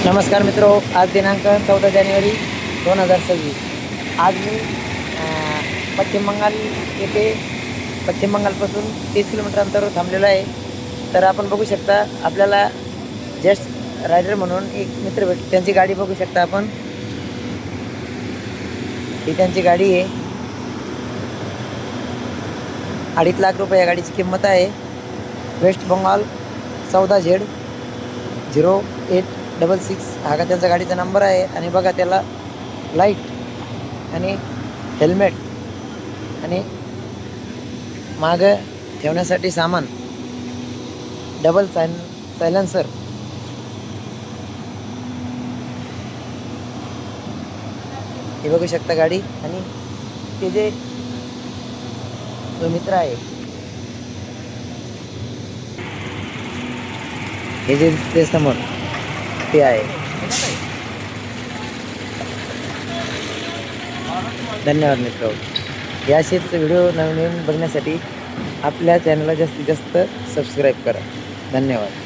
नमस्कार मित्रो, आज दिनांक 14 जानेवारी 2026। आज मी पश्चिम बंगाल येथे पश्चिम बंगालपासून 30 किलोमीटर अंतरावर थांबलेलो आहे। तर आपण बघू शकता, आपल्याला जस्ट रायडर म्हणून एक मित्र भेट, त्यांची गाडी बघू शकता आपण। ही त्यांची गाडी आहे, 2.5 लाख रुपये या गाडीची किंमत आहे। वेस्ट बंगाल 14Z0866 हा त्यांचा गाडीचा नंबर आहे। आणि बघा, त्याला लाईट आणि हेल्मेट आणि मागं ठेवण्यासाठी सामान, डबल सायलेन्सर, हे बघू शकता गाडी। आणि ते जे जो मित्र आहे, हे जे दिसते समोर, ते आहे। धन्यवाद मित्र। याशीच व्हिडिओ नवीन बघण्यासाठी आपल्या चॅनलला जास्तीत जास्त सबस्क्राईब करा। धन्यवाद।